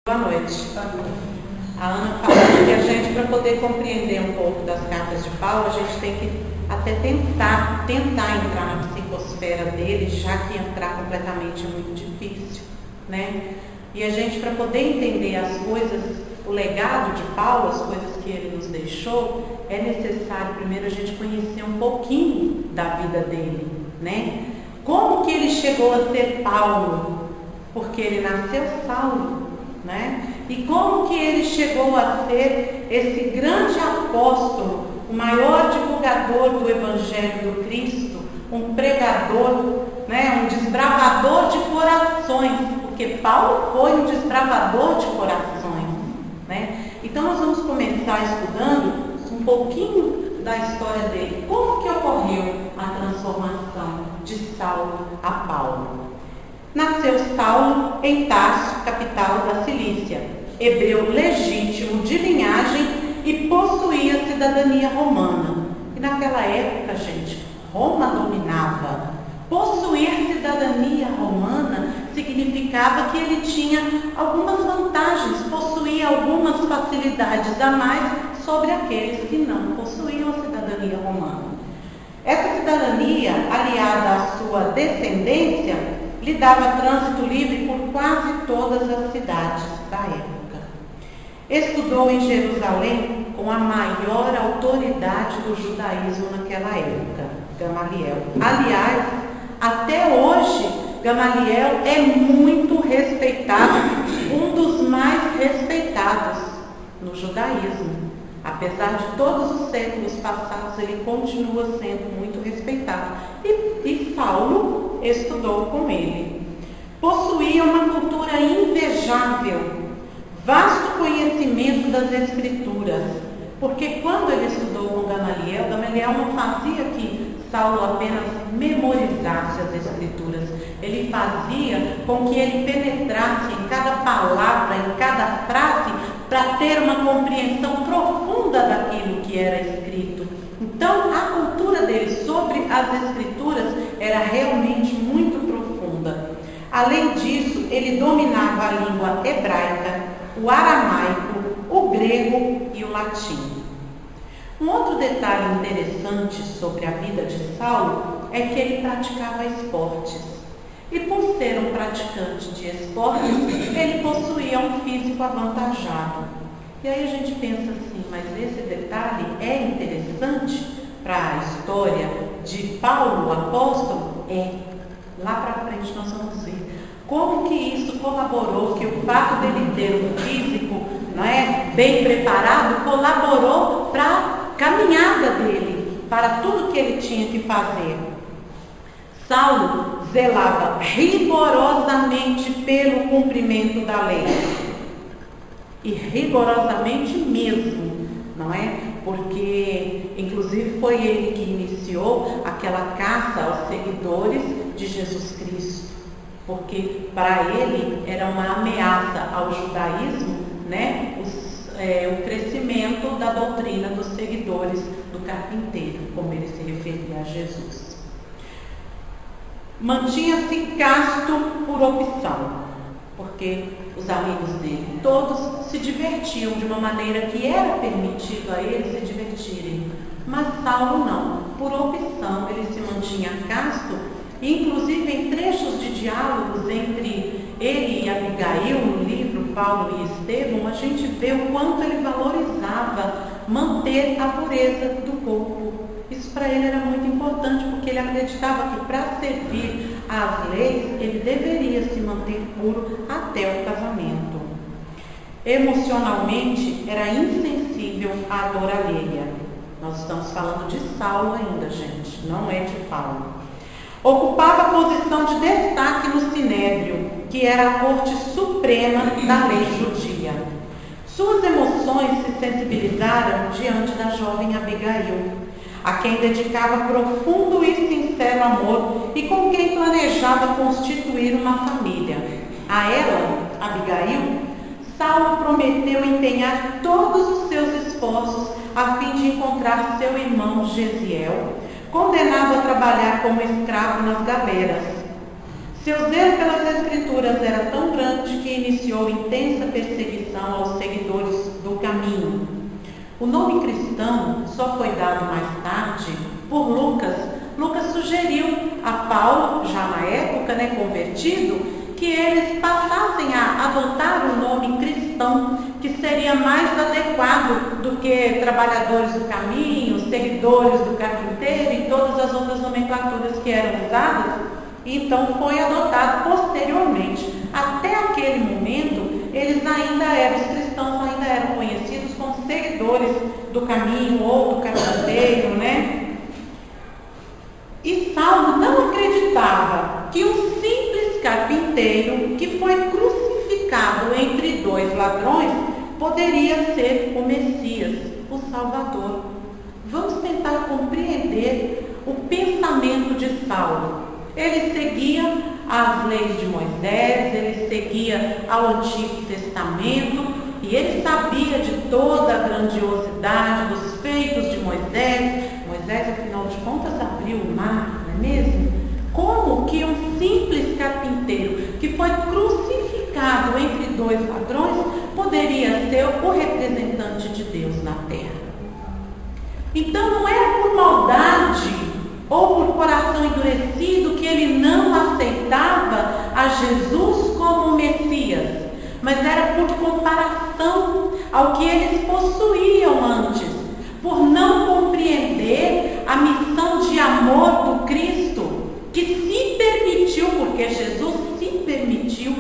Boa noite. A Ana falou que a gente, para poder compreender um pouco das cartas de Paulo, a gente tem que até tentar entrar na psicosfera dele, já que entrar completamente é muito difícil, né? E a gente, para poder entender as coisas, o legado de Paulo, as coisas que ele nos deixou, é necessário primeiro a gente conhecer um pouquinho da vida dele, né? Como que ele chegou a ser Paulo? Porque ele nasceu Saulo, né? E como que ele chegou a ser esse grande apóstolo, o maior divulgador do Evangelho do Cristo, um pregador, né? Um desbravador de corações, porque Paulo foi um desbravador de corações, né? Então nós vamos começar estudando um pouquinho da história dele. Como que ocorreu a transformação de Saulo a Paulo? Nasceu Saulo em Tarso, capital da Cilícia, hebreu legítimo de linhagem e possuía a cidadania romana. E naquela época, gente, Roma dominava. Possuir cidadania romana significava que ele tinha algumas vantagens, possuía algumas facilidades a mais sobre aqueles que não possuíam a cidadania romana. Essa cidadania, aliada à sua descendência, lhe dava trânsito livre por quase todas as cidades da época. Estudou em Jerusalém com a maior autoridade do judaísmo naquela época, Gamaliel. Aliás, até hoje, Gamaliel é muito respeitado, um dos mais respeitados no judaísmo. Apesar de todos os séculos passados, ele continua sendo muito respeitado. E Saulo estudou com ele. Possuía uma cultura invejável, vasto conhecimento das Escrituras, porque quando ele estudou com Gamaliel não fazia que Saulo apenas memorizasse as Escrituras, ele fazia com que ele penetrasse em cada palavra, em cada frase, para ter uma compreensão profunda daquilo que era escrito. Então, a cultura dele sobre as Escrituras era realmente muito profunda. Além disso, ele dominava a língua hebraica, o aramaico, o grego e o latim. Um outro detalhe interessante sobre a vida de Saulo é que ele praticava esportes. E por ser um praticante de esportes, ele possuía um físico avantajado. E aí a gente pensa assim, mas esse detalhe é interessante para a história de Paulo, o apóstolo? É. Lá para frente nós vamos ver como que isso colaborou, que o fato dele ter um físico, não é, bem preparado, colaborou para a caminhada dele, para tudo que ele tinha que fazer. Saulo zelava rigorosamente pelo cumprimento da lei. E rigorosamente mesmo, não é? Porque, inclusive, foi ele que iniciou aquela caça aos seguidores de Jesus Cristo. Porque para ele era uma ameaça ao judaísmo, né? O crescimento da doutrina dos seguidores do carpinteiro, como ele se referia a Jesus. Mantinha-se casto por opção, porque os amigos dele todos se divertiam de uma maneira que era permitido a eles se divertirem. Mas Saulo não, por opção ele se mantinha casto, e inclusive em trechos de diálogos entre ele e Abigail, no livro Paulo e Estevão, a gente vê o quanto ele valorizava manter a pureza do corpo. Isso para ele era muito importante, porque ele acreditava que para servir às leis, ele deveria se manter puro até o casamento. Emocionalmente, era insensível à dor alheia. Nós estamos falando de Saulo ainda, gente, não é de Paulo. Ocupava a posição de destaque no Sinédrio, que era a corte suprema da lei judia. Suas emoções se sensibilizaram diante da jovem Abigail, a quem dedicava profundo e sincero amor e com quem planejava constituir uma família. A ela, Abigail, Saulo prometeu empenhar todos os seus esforços a fim de encontrar seu irmão Gesiel, condenado a trabalhar como escravo nas galeras. Seu zelo pelas Escrituras era tão grande que iniciou intensa perseguição aos seguidores do caminho. O nome cristão só foi dado mais tarde por Lucas. Lucas sugeriu a Paulo, já na época, convertido, que eles passassem a adotar o nome cristão, que seria mais adequado do que trabalhadores do caminho, seguidores do carpinteiro e todas as outras nomenclaturas que eram usadas. Então foi adotado posteriormente. Até aquele momento, eles ainda eram, os cristãos ainda eram conhecidos como seguidores do caminho ou do carpinteiro, E Saulo não acreditava que um simples carpinteiro que foi crucificado entre dois ladrões poderia ser o Messias, o Salvador. Vamos tentar compreender o pensamento de Saulo. Ele seguia as leis de Moisés, ele seguia ao Antigo Testamento e ele sabia de toda a grandiosidade dos feitos de Moisés. Moisés, afinal de contas, abriu o mar, não é mesmo? Como que um simples carpinteiro que foi crucificado entre dois ladrões poderia ser o representante de Deus na terra? Então não era por maldade ou por coração endurecido que ele não aceitava a Jesus como Messias, mas era por comparação ao que eles possuíam antes, por não compreender a missão de amor do Cristo, que se permitiu, porque Jesus se permitiu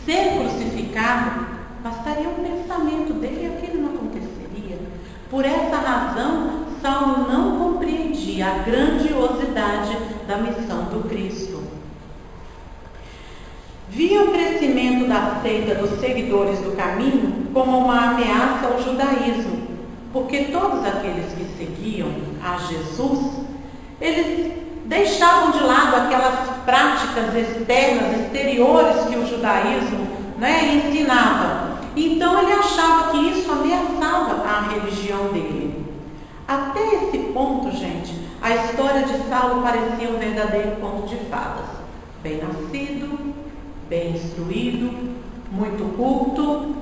ser crucificado. Bastaria um pensamento dele e aquilo não aconteceria. Por essa razão, Saulo não compreendia a grandiosidade da missão do Cristo. Via o crescimento da seita dos seguidores do caminho como uma ameaça ao judaísmo, porque todos aqueles que seguiam a Jesus, eles deixavam de lado aquelas práticas externas, exteriores que o judaísmo ensinava. Então ele achava que isso ameaçava a religião dele. Até esse ponto, gente, a história de Saulo parecia um verdadeiro conto de fadas. Bem nascido, bem instruído, muito culto,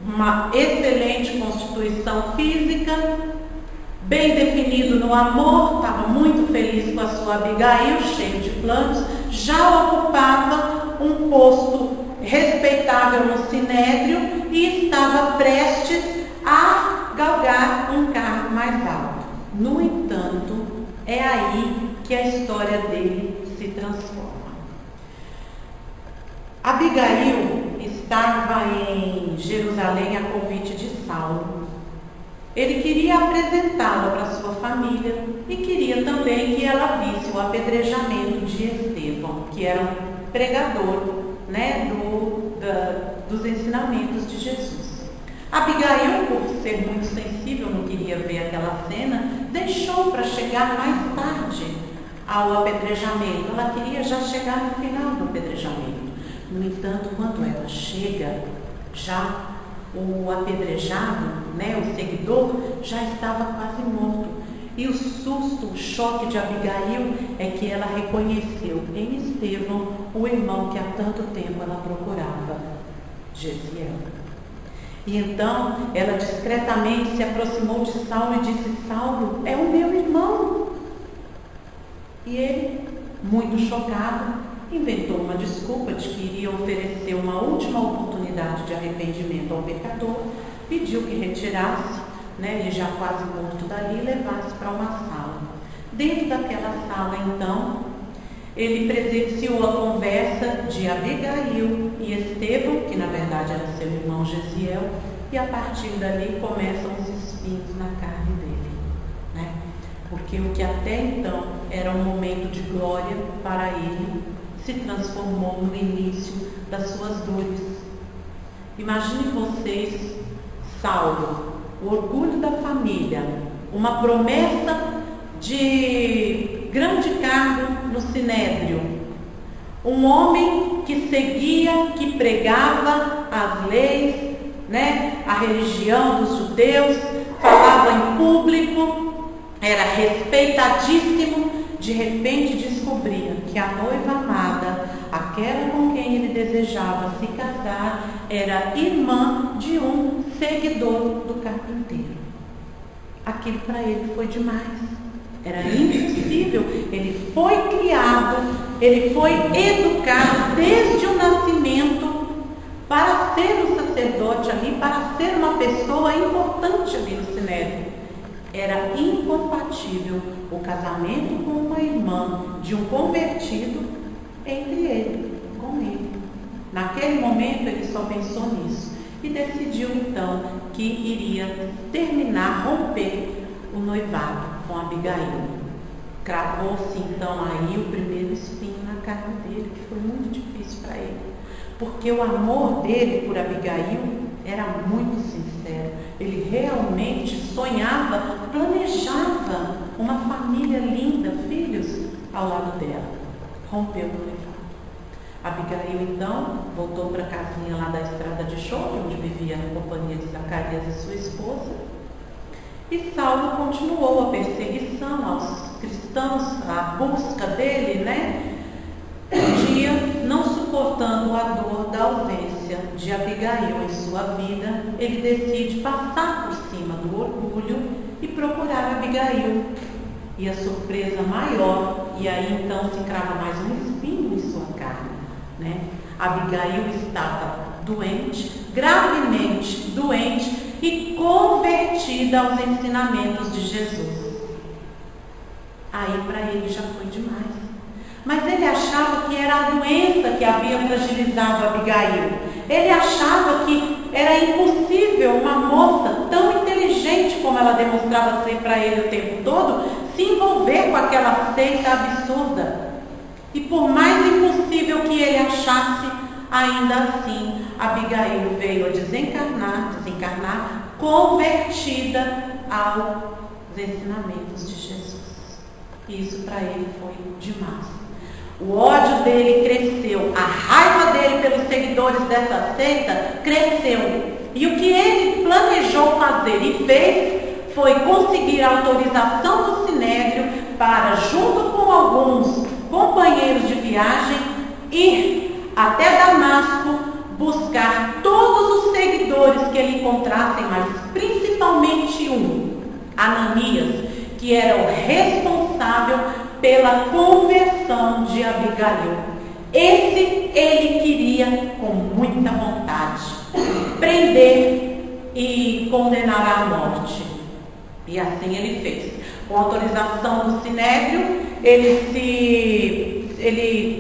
uma excelente constituição física, bem definido no amor, estava muito feliz com a sua Abigail, cheio de planos, já ocupava um posto respeitável no Sinédrio e estava prestes a galgar um cargo mais alto. No entanto, é aí que a história dele se transforma. Abigail estava em Jerusalém a convite de Saulo. Ele queria apresentá-la para sua família e queria também que ela visse o apedrejamento de Estevão, que era um pregador dos ensinamentos de Jesus. Abigail, por ser muito sensível, não queria ver aquela cena, deixou para chegar mais tarde ao apedrejamento. Ela queria já chegar no final do apedrejamento. No entanto, quando ela chega, já o apedrejado, o seguidor, já estava quase morto. E o susto, o choque de Abigail é que ela reconheceu em Estevão o irmão que há tanto tempo ela procurava, Gesiel. E então ela discretamente se aproximou de Saulo e disse: Saulo, é o meu irmão. E ele, muito chocado, inventou uma desculpa de que iria oferecer uma última oportunidade de arrependimento ao pecador, pediu que retirasse, ele já quase morto dali, e levasse para uma sala. Dentro daquela sala, então, ele presenciou a conversa de Abigail e Estevão, que na verdade era seu irmão Gesiel, e a partir dali começam os espinhos na carne dele, porque o que até então era um momento de glória para ele se transformou no início das suas dores. Imagine vocês, Saulo, o orgulho da família, uma promessa de grande cargo no Sinédrio, um homem que seguia, que pregava as leis, a religião dos judeus, falava em público, era respeitadíssimo, de repente descobria que a noiva amada, aquela com quem ele desejava se casar, era irmã de um seguidor do carpinteiro. Aquilo para ele foi demais. Era impossível. Ele foi criado, ele foi educado desde o nascimento para ser um sacerdote ali, para ser uma pessoa importante ali no Sinédrio. Era incompatível o casamento com uma irmã de um convertido entre ele, com ele. Naquele momento ele só pensou nisso e decidiu então que iria terminar, romper o noivado com Abigail. Cravou-se então aí o primeiro espinho na carne dele, que foi muito difícil para ele, porque o amor dele por Abigail era muito sincero. Ele realmente sonhava, planejava uma família linda, filhos ao lado dela. Rompeu o noivado. Abigail então voltou para a casinha lá da estrada de chumbo, onde vivia na companhia de Zacarias e sua esposa. E Saulo continuou a perseguição aos cristãos, a busca dele, Um dia, não suportando a dor da ausência de Abigail em sua vida, ele decide passar por cima do orgulho e procurar Abigail. E a surpresa maior, e aí então se crava mais um espinho em sua carne, Abigail estava doente, gravemente doente e convertida aos ensinamentos de Jesus. Aí para ele já foi demais. Mas ele achava que era a doença que havia fragilizado Abigail. Ele achava que era impossível uma moça tão inteligente como ela demonstrava ser para ele o tempo todo, se envolver com aquela seita absurda. E por mais impossível que ele achasse, ainda assim, Abigail veio a desencarnar, convertida aos ensinamentos de Jesus. E isso para ele foi demais. O ódio dele cresceu, a raiva dele pelos seguidores dessa seita cresceu. E o que ele planejou fazer e fez foi conseguir a autorização do Sinédrio para, junto com alguns companheiros de viagem, ir até Damasco buscar todos os seguidores que ele encontrasse, mas principalmente um, Ananias, que era o responsável pela conversão de Abigail. Esse ele queria com muita vontade prender e condenar à morte. E assim ele fez. Com autorização do Sinédrio, ele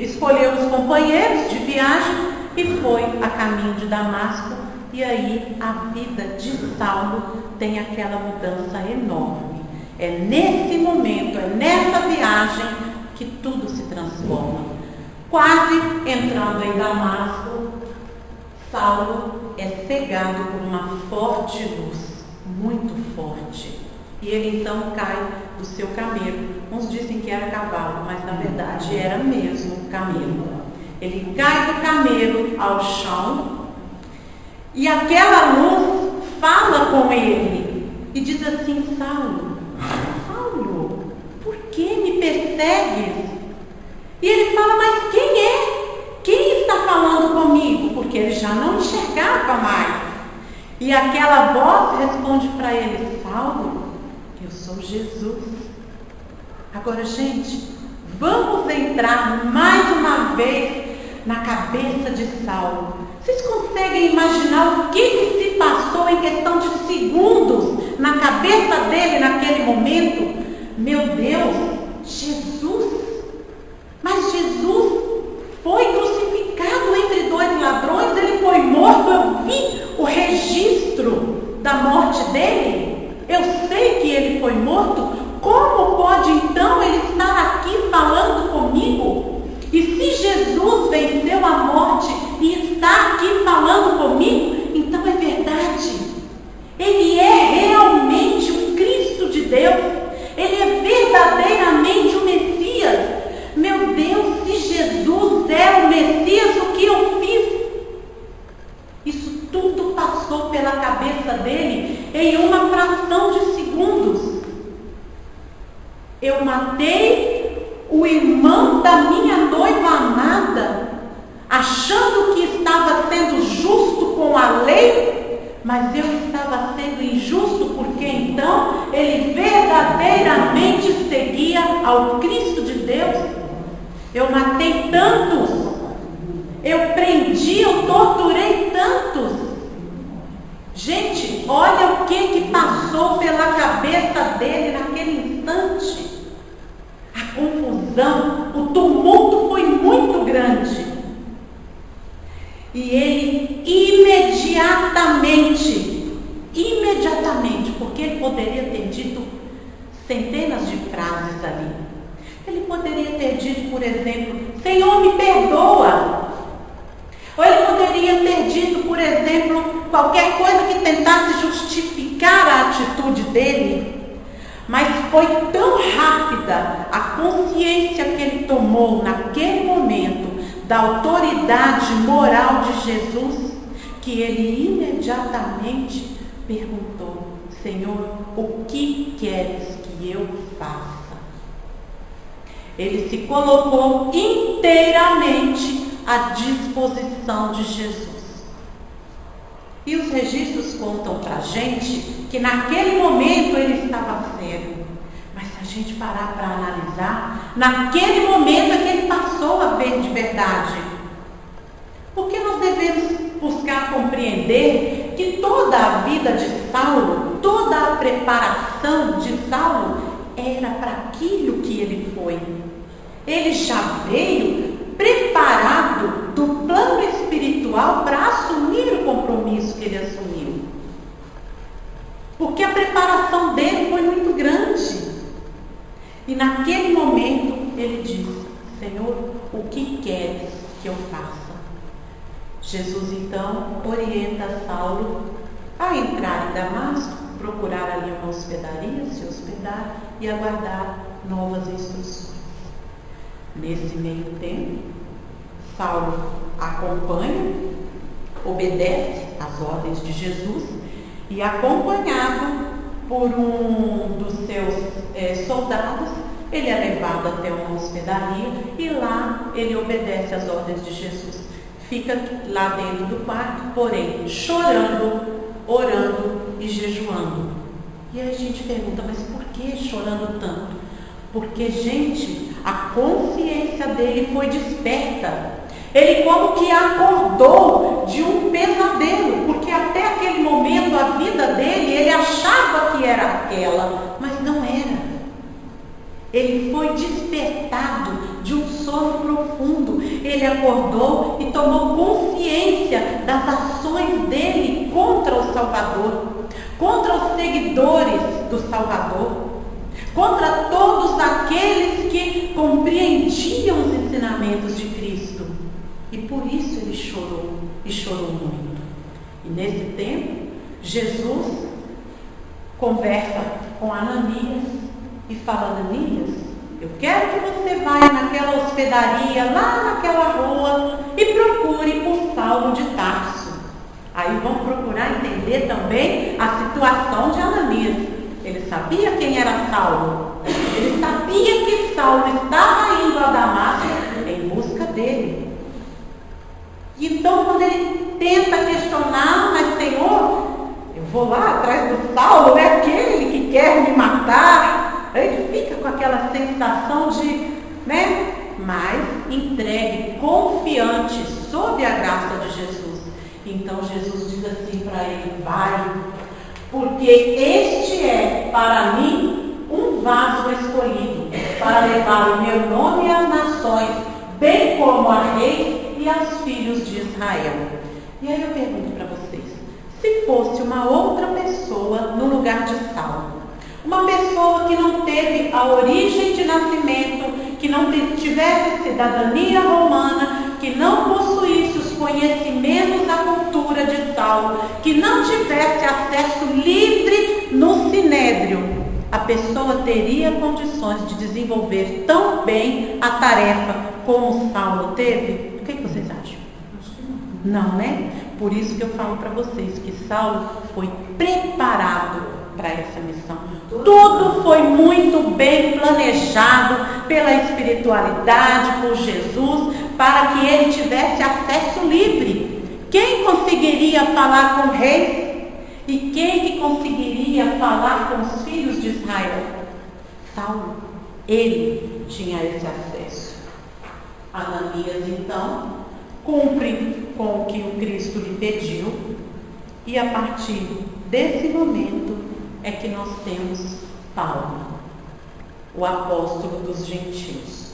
escolheu os companheiros de viagem e foi a caminho de Damasco. E aí a vida de Saulo tem aquela mudança enorme. É nesse momento, é nessa viagem que tudo se transforma. Quase entrando em Damasco, Saulo é cegado por uma forte luz, muito forte. E ele então cai do seu camelo. Uns dizem que era cavalo, mas na verdade era mesmo camelo. Ele cai do camelo ao chão e aquela luz fala com ele e diz assim: Saulo, por que me persegues? E ele fala: mas quem é? Quem está falando comigo? Porque ele já não enxergava mais. E aquela voz responde para ele: Saulo, eu sou Jesus. Agora, gente, vamos entrar mais uma vez na cabeça de Saulo. Vocês conseguem imaginar o que se passou em questão de segundos na cabeça dele naquele momento? Meu Deus, Jesus! Mas Jesus foi crucificado entre dois ladrões, ele foi morto. Eu vi o registro da morte dele. Eu sei que ele foi morto. Como pode então ele estar aqui falando comigo? E se Jesus venceu a morte e está aqui falando comigo, então é verdade. Ele é realmente o Cristo de Deus. Ele é verdadeiramente o Messias. Meu Deus, se Jesus é o Messias, o que eu fiz? Isso tudo passou pela cabeça dele em uma fração de segundos. Eu matei o irmão da minha noiva amada, achando que estava sendo justo com a lei, mas eu estava sendo injusto porque então ele verdadeiramente seguia ao Cristo de Deus. Eu matei tantos, eu prendi, eu torturei tantos. Gente, olha o que passou pela cabeça dele naquele instante. A confusão, o tumulto foi muito grande. E ele imediatamente, porque ele poderia ter dito centenas de frases ali. Ele poderia ter dito, por exemplo, Senhor, me perdoa. Ou ele poderia ter dito, por exemplo, qualquer coisa que tentasse justificar a atitude dele. Mas foi tão rápida a consciência que ele tomou naquele momento da autoridade moral de Jesus, que ele imediatamente perguntou: Senhor, o que queres que eu faça? Ele se colocou inteiramente à disposição de Jesus. E os registros contam para a gente que naquele momento ele estava cego. Mas se a gente parar para analisar, naquele momento é que ele passou a ver de verdade. Porque nós devemos buscar compreender que toda a vida de Saulo, toda a preparação de Saulo era para aquilo que ele foi. Ele já veio preparado do plano espiritual para assumir o compromisso que ele assumiu. Porque a preparação dele foi muito grande. E naquele momento ele disse: Senhor, o que queres que eu faça? Jesus então orienta Saulo a entrar em Damasco, procurar ali uma hospedaria, se hospedar e aguardar novas instruções. Nesse meio tempo, Saulo acompanha, obedece às ordens de Jesus e, acompanhado por um dos seus soldados, ele é levado até uma hospedaria e lá ele obedece às ordens de Jesus. Fica lá dentro do quarto, porém chorando, orando e jejuando. E aí a gente pergunta: mas por que chorando tanto? Porque, gente, a consciência dele foi desperta. Ele como que acordou de um pesadelo, porque até aquele momento a vida dele, ele achava que era aquela, mas não era. Ele foi despertado de um sono profundo. Ele acordou e tomou consciência das ações dele contra o Salvador, contra os seguidores do Salvador, contra todos aqueles que compreendiam os ensinamentos de Cristo. E por isso ele chorou, e chorou muito. E nesse tempo, Jesus conversa com Ananias e fala: Ananias, eu quero que você vá naquela hospedaria, lá naquela rua, e procure por Saulo de Tarso. Aí vamos procurar entender também a situação de Ananias. Ele sabia quem era Saulo. Ele sabia que Saulo estava indo a Damasco em busca dele. Então, quando ele tenta questionar: mas Senhor, eu vou lá atrás do Saulo, é aquele que quer me matar. Ele fica com aquela sensação de, mas entregue, confiante, sob a graça de Jesus. Então Jesus diz assim para ele: vai, porque este é para mim um vaso escolhido para levar o meu nome às nações, bem como a reis e aos filhos de Israel. E aí eu pergunto para vocês: se fosse uma outra pessoa no lugar de Saulo, uma pessoa que não teve a origem de nascimento, que não tivesse cidadania romana, que não possuísse os conhecimentos da cultura de Saulo, que não tivesse acesso livre no sinédrio, a pessoa teria condições de desenvolver tão bem a tarefa como Saulo teve? O que vocês acham? Não, né? Por isso que eu falo para vocês que Saulo foi preparado para essa missão. Tudo foi muito bem planejado pela espiritualidade, por Jesus, para que ele tivesse acesso livre. Quem conseguiria falar com o rei? E quem que conseguiria falar com os filhos de Israel? Saulo. Ele tinha esse acesso. Ananias, então, cumpre com o que o Cristo lhe pediu, e a partir desse momento é que nós temos Paulo, o apóstolo dos gentios.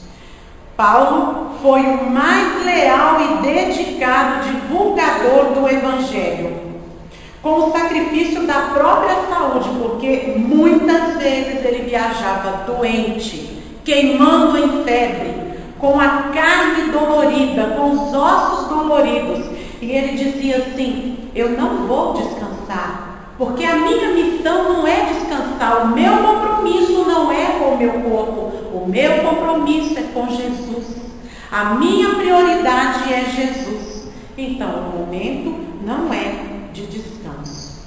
Paulo foi o mais leal e dedicado divulgador do Evangelho, com o sacrifício da própria saúde, porque muitas vezes ele viajava doente, queimando em febre, com a carne dolorida, com os ossos doloridos, e ele dizia assim: eu não vou descansar, porque a minha missão não é descansar, o meu compromisso não é com o meu corpo, o meu compromisso é com Jesus, a minha prioridade é Jesus. Então o momento não é de descanso.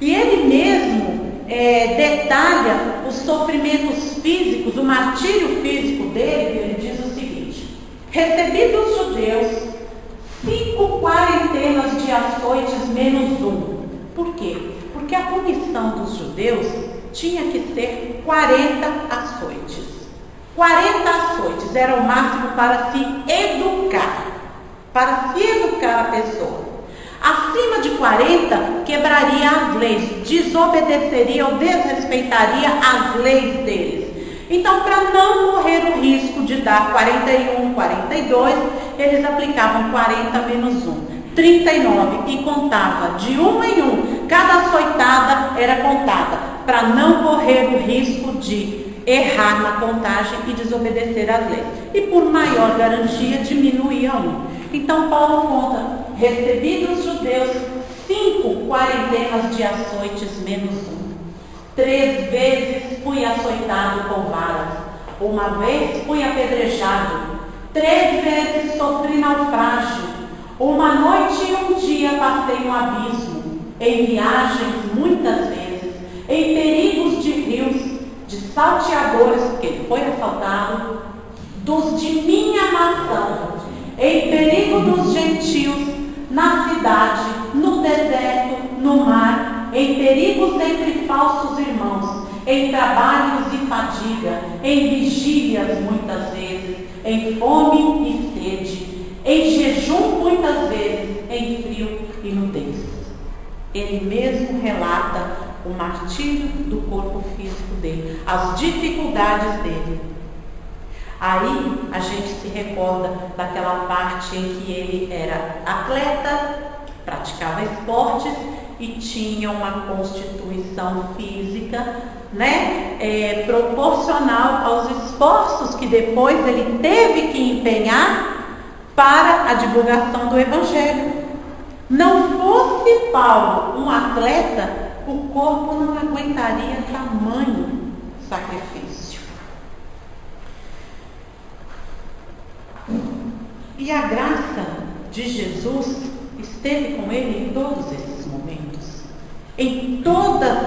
E ele mesmo detalha os sofrimentos físicos, o martírio físico dele. Ele diz o seguinte: recebi dos judeus 5 quarentenas de açoites menos 1. Por quê? Porque a punição dos judeus tinha que ser 40 açoites. 40 açoites era o máximo para se educar a pessoa. Acima de 40, quebraria as leis, desobedeceria ou desrespeitaria as leis deles. Então, para não correr o risco de dar 41, 42, eles aplicavam 40 menos 1, 39, e contava de 1 em 1. Cada açoitada era contada, para não correr o risco de errar na contagem e desobedecer às leis. E por maior garantia, diminuía 1. Então, Paulo conta: recebi dos judeus 5 quarentenas de açoites menos 1. 3 vezes fui açoitado com varas. 1 vez fui apedrejado. 3 vezes sofri naufrágio. 1 noite e 1 dia passei no abismo. Em viagens muitas vezes. Em perigos de rios, de salteadores, porque ele foi assaltado, dos de minha nação. Em perigo dos gentios, na cidade, no deserto, no mar, em perigos entre falsos irmãos, em trabalhos e fadiga, em vigílias muitas vezes, em fome e sede, em jejum muitas vezes, em frio e nudez. Ele mesmo relata o martírio do corpo físico dele, as dificuldades dele. Aí a gente se recorda daquela parte em que ele era atleta, praticava esportes e tinha uma constituição física, proporcional aos esforços que depois ele teve que empenhar para a divulgação do Evangelho. Não fosse Paulo um atleta, o corpo não aguentaria tamanho sacrifício. E a graça de Jesus esteve com ele em todos esses momentos, em todas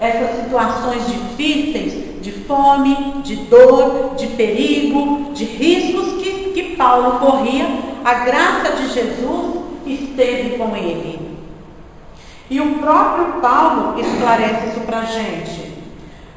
essas situações difíceis, de fome, de dor, de perigo, de riscos que Paulo corria. A graça de Jesus esteve com ele. E o próprio Paulo esclarece isso para a gente.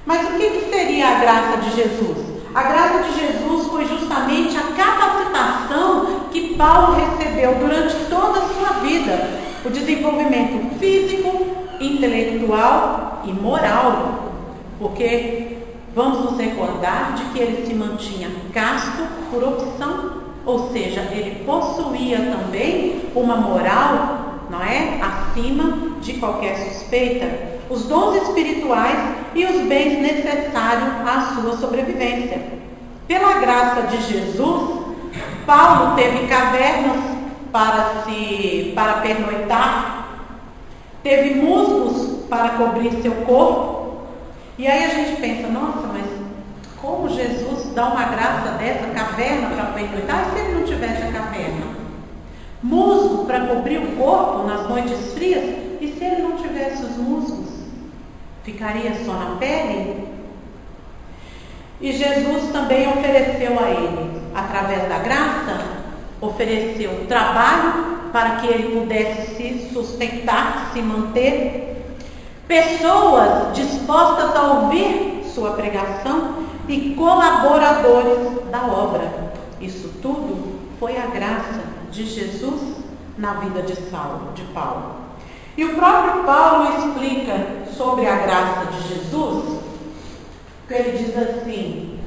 Mas o que seria a graça de Jesus? A graça de Jesus foi justamente a capacitação que Paulo recebeu durante toda a sua vida. O desenvolvimento físico, intelectual e moral. Porque vamos nos recordar de que ele se mantinha casto por opção. Ou seja, ele possuía também uma moral, acima de qualquer suspeita. Os dons espirituais e os bens necessários à sua sobrevivência. Pela graça de Jesus, Paulo teve cavernas para pernoitar, teve musgos para cobrir seu corpo. E aí a gente pensa: nossa, mas como Jesus dá uma graça dessa, caverna para pernoitar, e se ele não tivesse a caverna? Musgo para cobrir o corpo nas noites frias, e se ele não tivesse os musgos? Ficaria só na pele? E Jesus também ofereceu a ele, através da graça, ofereceu trabalho para que ele pudesse se sustentar, se manter, pessoas dispostas a ouvir sua pregação e colaboradores da obra. Isso tudo foi a graça de Jesus na vida de Paulo. E o próprio Paulo explica sobre a graça de Jesus, que ele diz assim,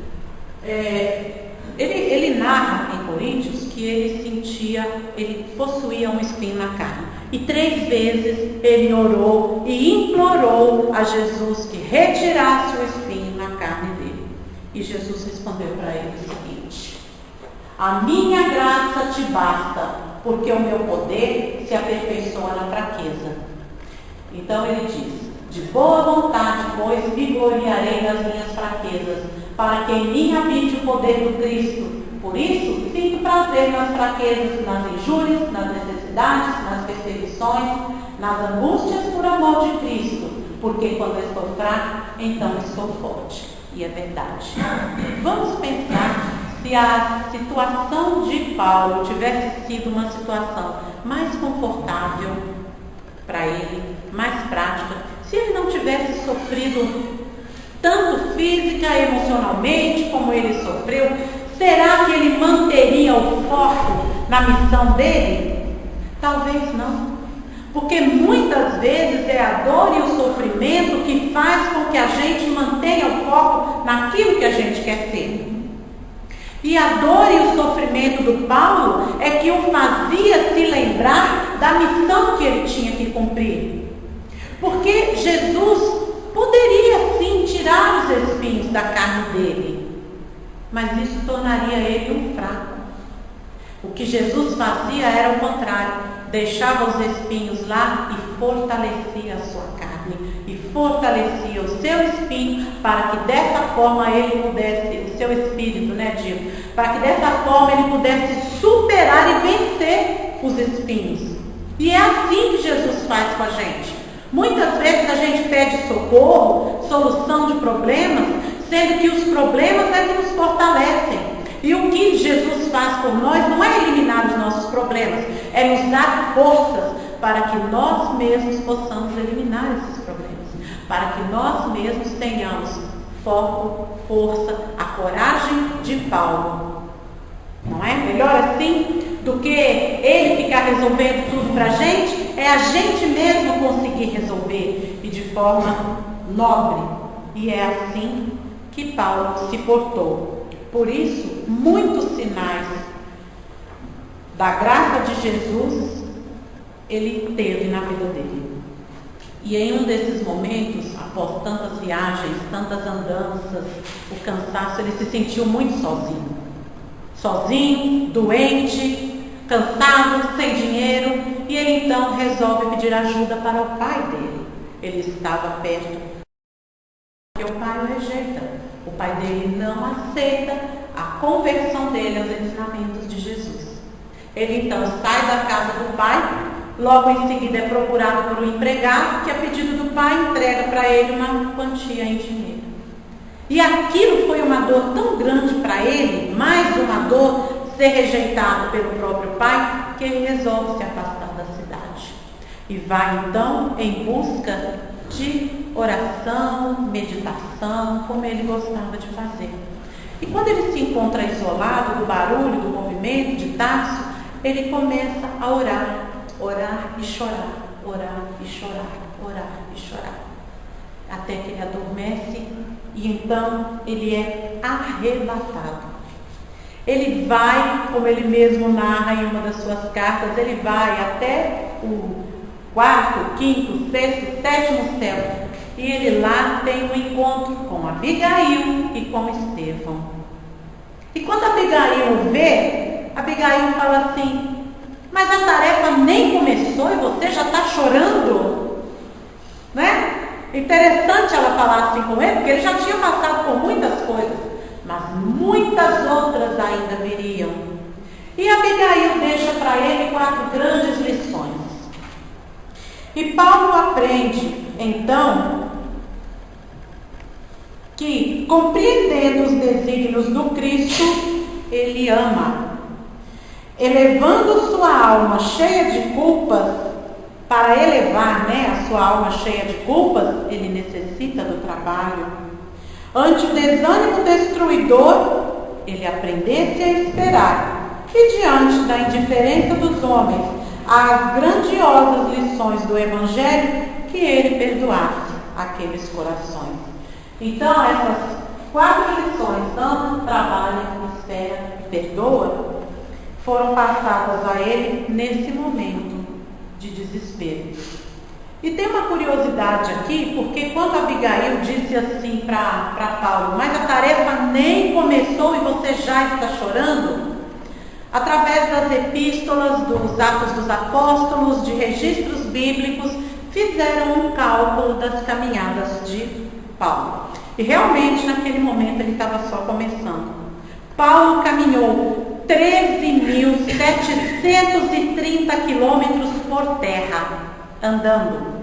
ele narra em Coríntios que ele possuía um espinho na carne. E 3 vezes ele orou e implorou a Jesus que retirasse o espinho na carne dele. E Jesus respondeu para ele o seguinte: a minha graça te basta, porque o meu poder se aperfeiçoa na fraqueza. Então ele diz: de boa vontade, pois, me gloriarei nas minhas fraquezas, para que em mim habite o poder do Cristo. Por isso, sinto prazer nas fraquezas, nas injúrias, nas necessidades, nas perseguições, nas angústias por amor de Cristo, porque quando estou fraco, então estou forte. E é verdade. Vamos pensar se a situação de Paulo tivesse sido uma situação mais confortável para ele, mais prática, se ele não tivesse sofrido tanto física e emocionalmente como ele sofreu, será que ele manteria o foco na missão dele? Talvez não. Porque muitas vezes é a dor e o sofrimento que faz com que a gente mantenha o foco naquilo que a gente quer ser. E a dor e o sofrimento do Paulo é que o fazia se lembrar da missão que ele tinha que cumprir. Porque Jesus poderia sim tirar os espinhos da carne dele, mas isso tornaria ele um fraco. O que Jesus fazia era o contrário: deixava os espinhos lá e fortalecia a sua carne, e fortalecia o seu espinho, para que dessa forma ele pudesse, o seu espírito, para que dessa forma ele pudesse superar e vencer os espinhos. E é assim que Jesus faz com a gente. Muitas vezes a gente pede socorro, solução de problemas, sendo que os problemas é que nos fortalecem. E o que Jesus faz por nós não é eliminar os nossos problemas, é nos dar forças para que nós mesmos possamos eliminar esses problemas, para que nós mesmos tenhamos foco, força, a coragem de Paulo. Não é? Melhor assim do que ele ficar resolvendo tudo para a gente, é a gente mesmo conseguir resolver e de forma nobre. E é assim que Paulo se portou. Por isso, muitos sinais da graça de Jesus ele teve na vida dele. E em um desses momentos, após tantas viagens, tantas andanças, o cansaço, ele se sentiu muito sozinho. Sozinho, doente, cansado, sem dinheiro, e ele então resolve pedir ajuda para o pai dele. Ele estava perto, porque o pai o rejeita. O pai dele não aceita a conversão dele aos ensinamentos de Jesus. Ele então sai da casa do pai, logo em seguida é procurado por um empregado que, a pedido do pai, entrega para ele uma quantia em dinheiro. E aquilo foi uma dor tão grande para ele, mais uma dor, ser rejeitado pelo próprio pai, que ele resolve se afastar da cidade. E vai então em busca de oração, meditação, como ele gostava de fazer. E quando ele se encontra isolado do barulho, do movimento de Tarso, ele começa a orar e chorar, orar e chorar, orar e chorar, até que ele adormece e então ele é arrebatado. Ele vai, como ele mesmo narra em uma das suas cartas, ele vai até o 4º, 5º, 6º, 7º céu. E ele lá tem um encontro com Abigail e com Estevão. E quando Abigail o vê, Abigail fala assim: mas a tarefa nem começou e você já está chorando? Né? Interessante ela falar assim com ele, porque ele já tinha passado por muitas coisas, mas muitas outras ainda viriam. E Abigail deixa para ele 4 grandes lições. E Paulo aprende, então, compreendendo os desígnios do Cristo, ele ama. Elevando sua alma cheia de culpas, para elevar, a sua alma cheia de culpas, ele necessita do trabalho. Ante o desânimo destruidor, ele aprendesse a esperar. E diante da indiferença dos homens, às grandiosas lições do Evangelho, que ele perdoasse aqueles corações. Então, essas 4 lições, ama, trabalha, espera e perdoa, foram passadas a ele nesse momento de desespero. E tem uma curiosidade aqui, porque quando Abigail disse assim para Paulo, mas a tarefa nem começou e você já está chorando, através das epístolas, dos Atos dos Apóstolos, de registros bíblicos, fizeram um cálculo das caminhadas de Paulo. E realmente naquele momento ele estava só começando. Paulo caminhou 13.730 quilômetros por terra, andando.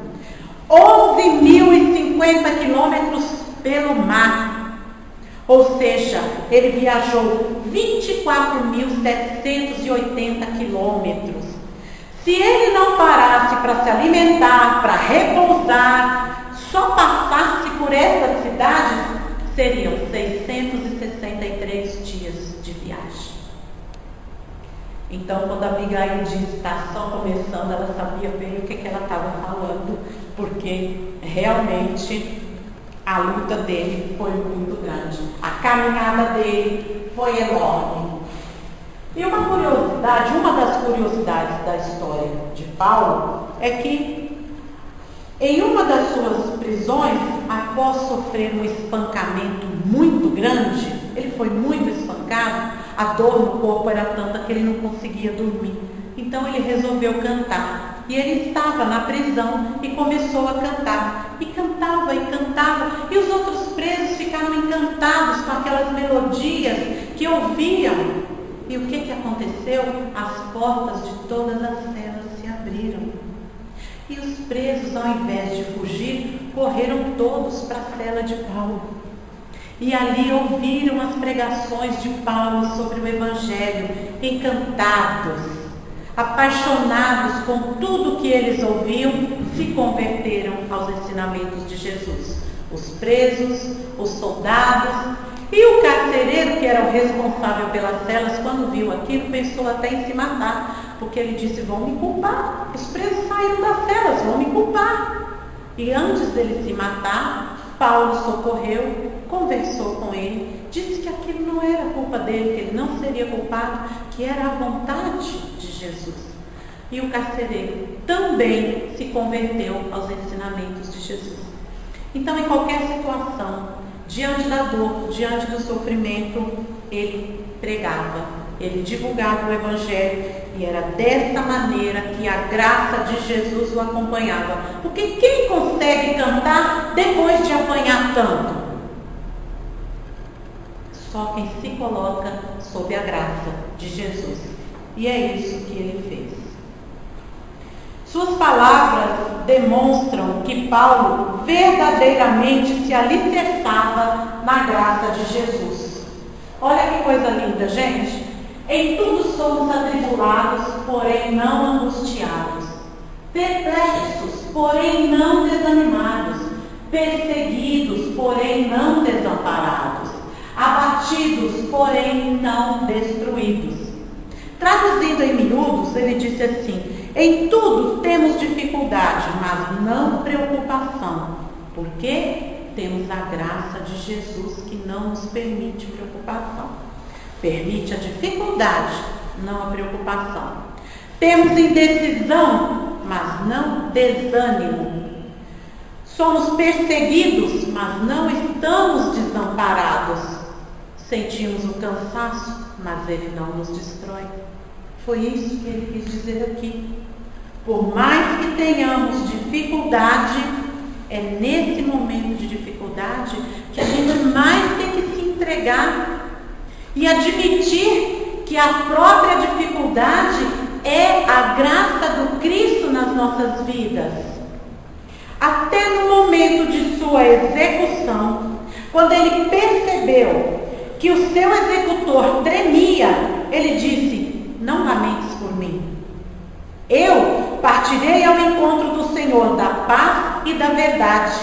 11.050 quilômetros pelo mar. Ou seja, ele viajou 24.780 quilômetros. Se ele não parasse para se alimentar, para repousar, só passasse por essas cidades, seriam 663 dias de viagem. Então, quando a Abigail disse está só começando, ela sabia bem o que ela estava falando, porque realmente a luta dele foi muito grande. A caminhada dele foi enorme. E uma das curiosidades da história de Paulo é que em uma das suas prisões, após sofrer um espancamento muito grande, ele foi muito espancado, a dor no corpo era tanta que ele não conseguia dormir. Então ele resolveu cantar. E ele estava na prisão e começou a cantar. E cantava e cantava. E os outros presos ficaram encantados com aquelas melodias que ouviam. E o que aconteceu? As portas de todas as celas se abriram. E os presos, ao invés de fugir, correram todos para a cela de Paulo. E ali ouviram as pregações de Paulo sobre o Evangelho, encantados, apaixonados com tudo que eles ouviam, se converteram aos ensinamentos de Jesus. Os presos, os soldados e o carcereiro, que era o responsável pelas celas, quando viu aquilo, pensou até em se matar, porque ele disse, vão me culpar, os presos saíram das celas, vão me culpar. E antes dele se matar, Paulo socorreu, conversou com ele, disse que aquilo não era culpa dele, que ele não seria culpado, que era a vontade de Jesus. E o carcereiro também se converteu aos ensinamentos de Jesus. Então, em qualquer situação, diante da dor, diante do sofrimento, ele pregava, ele divulgava o Evangelho, e era desta maneira que a graça de Jesus o acompanhava. Porque quem consegue cantar depois de apanhar tanto? Só quem se coloca sob a graça de Jesus. E é isso que ele fez. Suas palavras demonstram que Paulo verdadeiramente se alicerçava na graça de Jesus. Olha que coisa linda, gente. Em tudo somos atribulados, porém não angustiados. Perplexos, porém não desanimados. Perseguidos, porém não desamparados. Abatidos, porém não destruídos. Traduzindo em miúdos, ele disse assim: em tudo temos dificuldade, mas não preocupação. Porque temos a graça de Jesus que não nos permite preocupação. Permite a dificuldade, não a preocupação. Temos indecisão, mas não desânimo. Somos perseguidos, mas não estamos desamparados. Sentimos o cansaço, mas ele não nos destrói. Foi isso que ele quis dizer aqui. Por mais que tenhamos dificuldade, é nesse momento de dificuldade que a gente mais tem que se entregar e admitir que a própria dificuldade é a graça do Cristo nas nossas vidas. Até no momento de sua execução, Quando ele percebeu que o seu executor tremia, ele disse: não lamentes por mim. Eu partirei ao encontro do Senhor da paz e da verdade,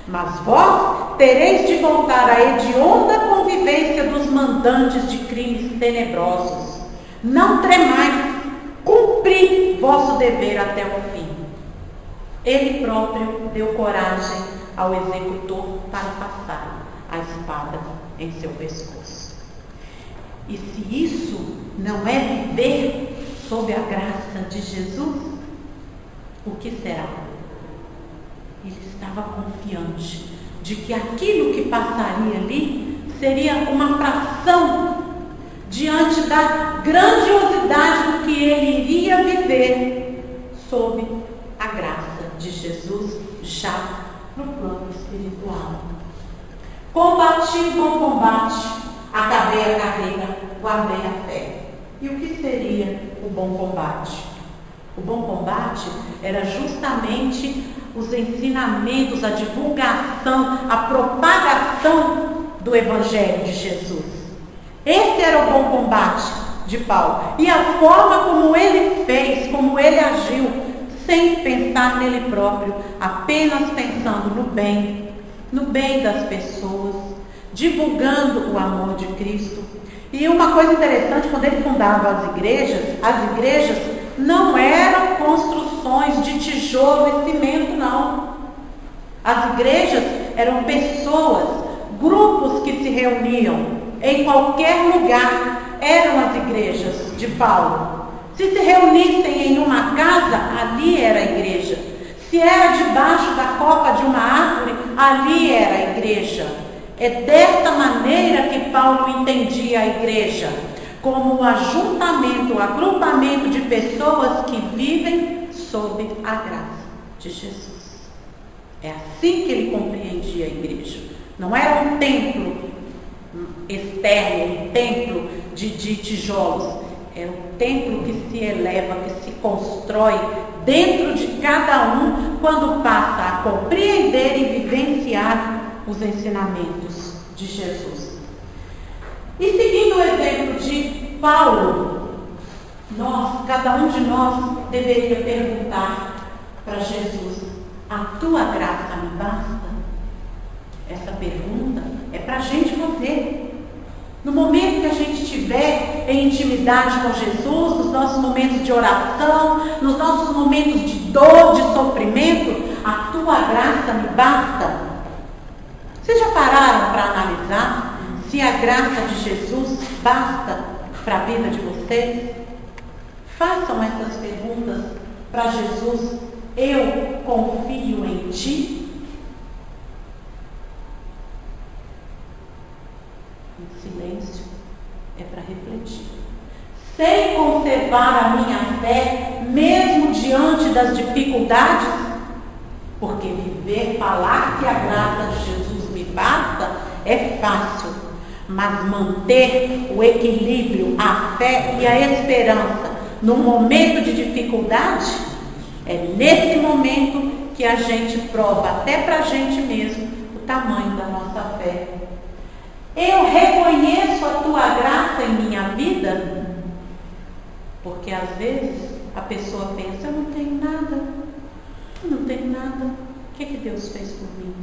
mas vós tereis de voltar à hedionda convivência dos mandantes de crimes tenebrosos. Não tremais, cumpri vosso dever até o fim. Ele próprio deu coragem ao executor para passar a espada em seu pescoço. E se isso não é viver sob a graça de Jesus, o que será? Ele estava confiante de que aquilo que passaria ali seria uma fração diante da grandiosidade do que ele iria viver sob a graça de Jesus já no plano espiritual. Combati o bom combate, acabei a carreira, guardei a fé. E o que seria o bom combate? O bom combate era justamente os ensinamentos, a divulgação, a propagação do Evangelho de Jesus. Esse era o bom combate de Paulo. E a forma como ele fez, como ele agiu, sem pensar nele próprio, apenas pensando no bem das pessoas, divulgando o amor de Cristo. E uma coisa interessante, quando ele fundava as igrejas não eram construções de tijolo e cimento, não. As igrejas eram pessoas, grupos que se reuniam em qualquer lugar. Eram as igrejas de Paulo. Se reunissem em uma casa, ali era a igreja. Se era debaixo da copa de uma árvore, ali era a igreja. É desta maneira que Paulo entendia a igreja, como um ajuntamento, um agrupamento de pessoas que vivem sob a graça de Jesus. É assim que ele compreendia a igreja. Não era um templo externo, um templo de tijolos. É um templo que se eleva, que se constrói dentro de cada um quando passa a compreender e vivenciar os ensinamentos de Jesus. E seguindo o exemplo de Paulo, cada um de nós deveria perguntar para Jesus: a tua graça me basta? Essa pergunta é para a gente fazer. No momento que a gente estiver em intimidade com Jesus, nos nossos momentos de oração, nos nossos momentos de dor, de sofrimento, a tua graça me basta? Vocês já pararam para analisar se a graça de Jesus basta para a vida de vocês? Façam essas perguntas para Jesus. Eu confio em ti? Em silêncio é para refletir. Sei conservar a minha fé mesmo diante das dificuldades? Porque viver, falar que a graça de Jesus me basta é fácil, mas manter o equilíbrio, a fé e a esperança no momento de dificuldade, é nesse momento que a gente prova até para a gente mesmo o tamanho da nossa fé. Eu reconheço a tua graça em minha vida, porque às vezes a pessoa pensa: eu não tenho nada, o que Deus fez por mim?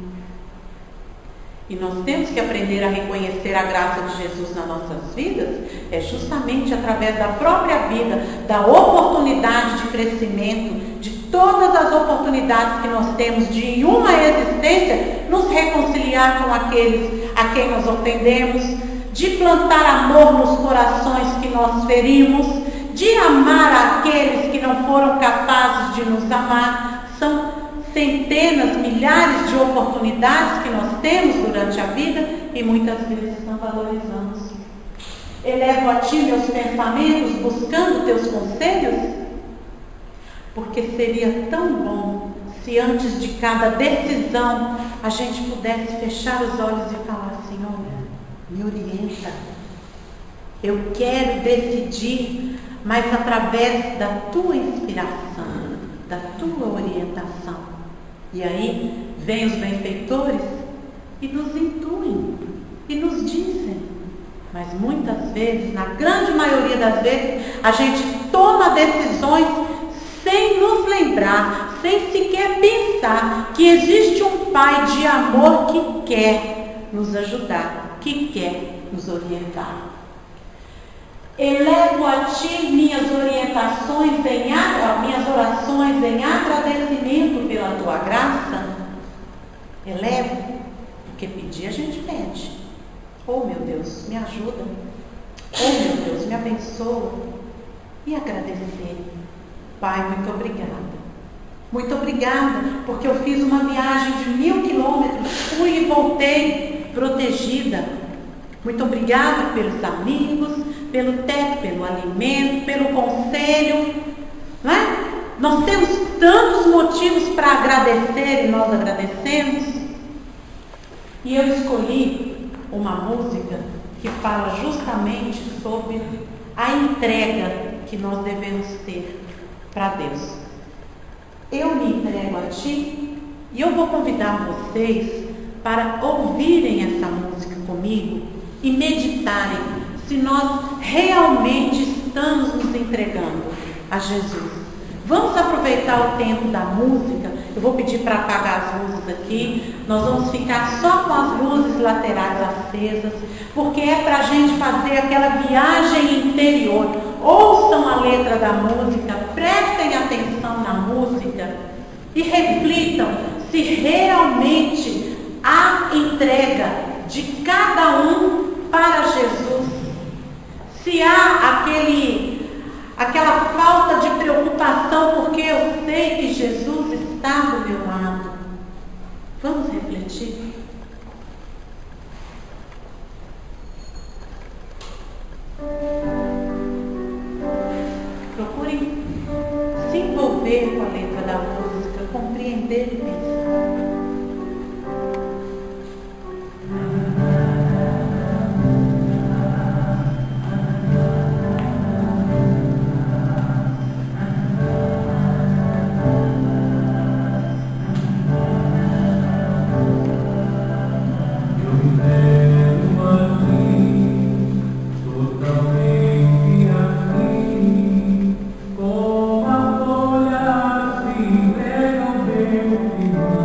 E nós temos que aprender a reconhecer a graça de Jesus nas nossas vidas, é justamente através da própria vida, da oportunidade de crescimento, de todas as oportunidades que nós temos de, em uma existência, nos reconciliar com aqueles a quem nós ofendemos, de plantar amor nos corações que nós ferimos, de amar aqueles que não foram capazes de nos amar. São centenas, milhares de oportunidades que nós temos durante a vida e muitas vezes não valorizamos. Elevo a ti meus pensamentos buscando teus conselhos, porque seria tão bom se antes de cada decisão a gente pudesse fechar os olhos e falar: Senhor, me orienta. Eu quero decidir, mas através da tua inspiração, da tua orientação. E aí vem os benfeitores e nos intuem. Mas muitas vezes, na grande maioria das vezes, a gente toma decisões sem nos lembrar, sem sequer pensar que existe um Pai de amor que quer nos ajudar, que quer nos orientar. Elevo a Ti minhas orações em agradecimento pela Tua graça. Elevo, porque pedir a gente pede. Oh meu Deus, me ajuda. Oh meu Deus, me abençoa. E agradecer. Pai, muito obrigada. Muito obrigada, porque eu fiz uma viagem de 1000 quilômetros, fui e voltei protegida. Muito obrigada pelos amigos, pelo teto, pelo alimento, pelo conselho. Não é? Nós temos tantos motivos para agradecer e nós agradecemos. E eu escolhi uma música que fala justamente sobre a entrega que nós devemos ter para Deus. Eu me entrego a Ti e eu vou convidar vocês para ouvirem essa música comigo e meditarem se nós realmente estamos nos entregando a Jesus. Vamos aproveitar o tempo da música. Eu vou pedir para apagar as luzes aqui. Nós vamos ficar só com as luzes laterais acesas, porque é para a gente fazer aquela viagem interior. Ouçam a letra da música, prestem atenção na música e reflitam se realmente há entrega de cada um para Jesus. Se há aquela falta de preocupação, porque eu sei que Jesus está do meu lado. Vamos refletir? Procurem se envolver com a letra da música, compreender e pensar. Como a folha se entrega ao vento.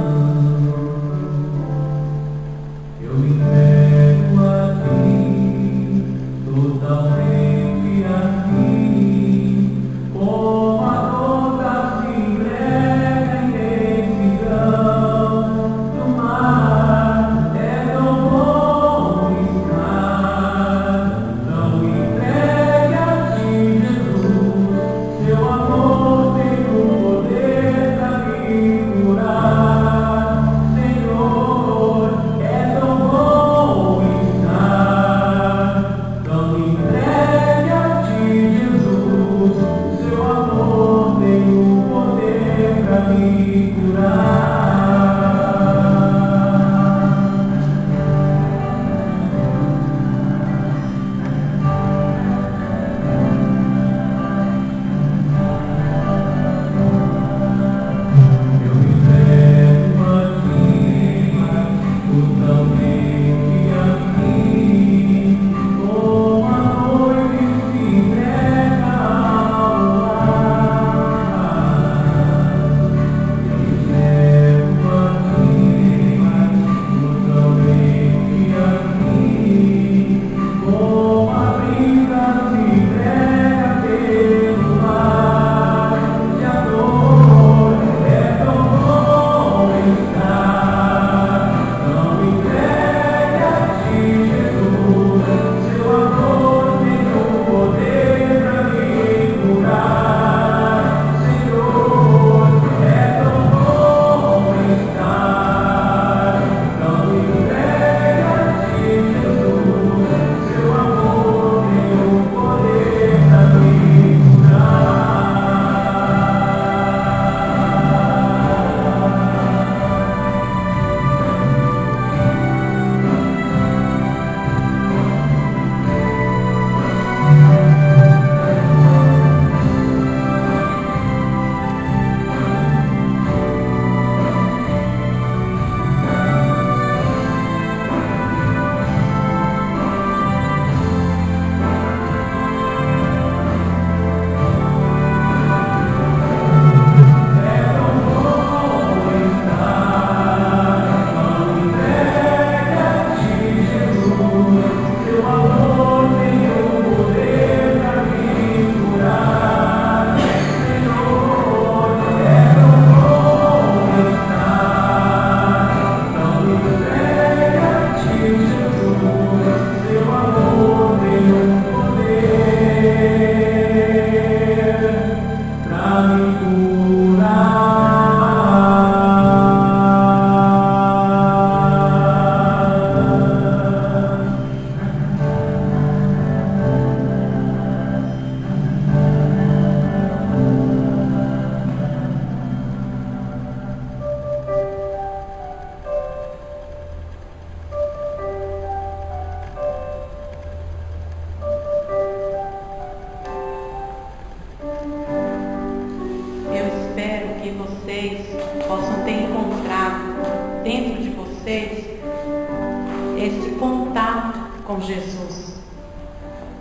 com Jesus.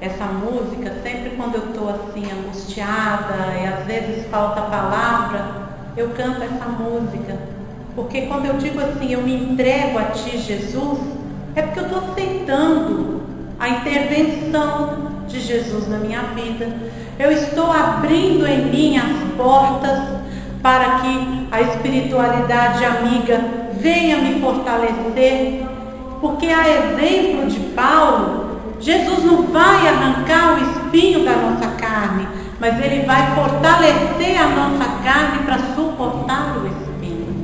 Essa música, sempre quando eu estou assim angustiada e às vezes falta palavra, eu canto essa música. Porque quando eu digo assim, eu me entrego a Ti, Jesus, é porque eu estou aceitando a intervenção de Jesus na minha vida. Eu estou abrindo em mim as portas para que a espiritualidade amiga venha me fortalecer. Porque a exemplo de Paulo, Jesus não vai arrancar o espinho da nossa carne, mas Ele vai fortalecer a nossa carne para suportar o espinho.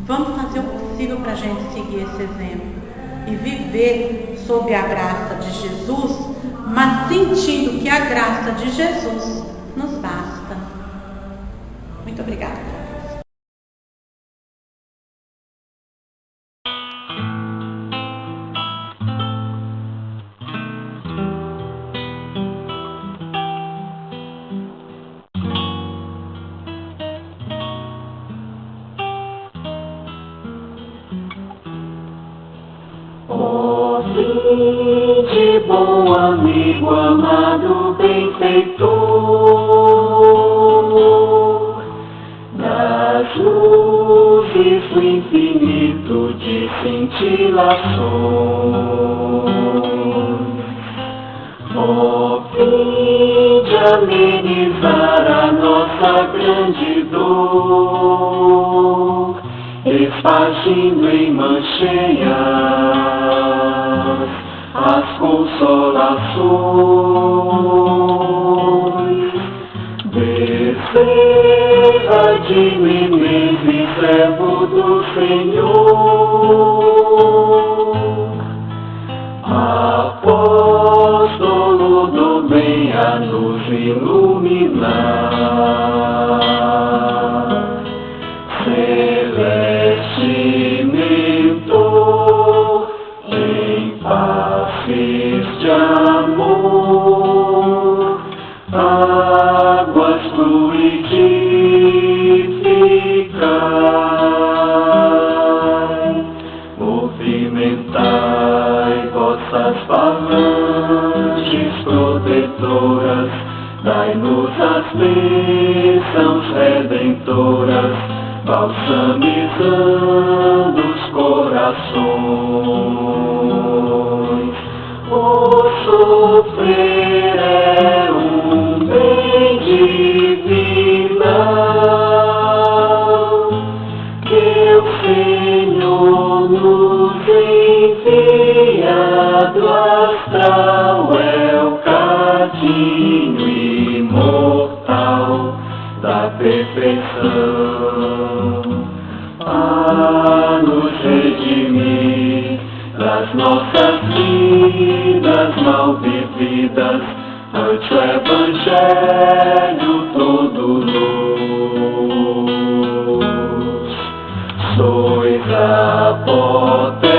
Vamos fazer o possível para a gente seguir esse exemplo e viver sob a graça de Jesus, mas sentindo que a graça de Jesus nos basta. Muito obrigada. De bom amigo, amado benfeitor, nas luzes do infinito de cintilações, vinde amenizar a nossa grande dor, espargindo em mancheias as consolações. Bezerra de Menezes, servo do Senhor, apóstolo do bem a nos iluminar, celeste mentor em passes de amor, águas fluidificai, movimentai vossas falanges protetoras, dai-nos as bênçãos redentoras, balsamizando os corações. O sofrer é um bem divinal, que o Senhor nos envia do astral, é o cadinho imortal da perfeição, a nos redimir das nossas vidas mal vividas, ante o Evangelho todo luz. Sois a potência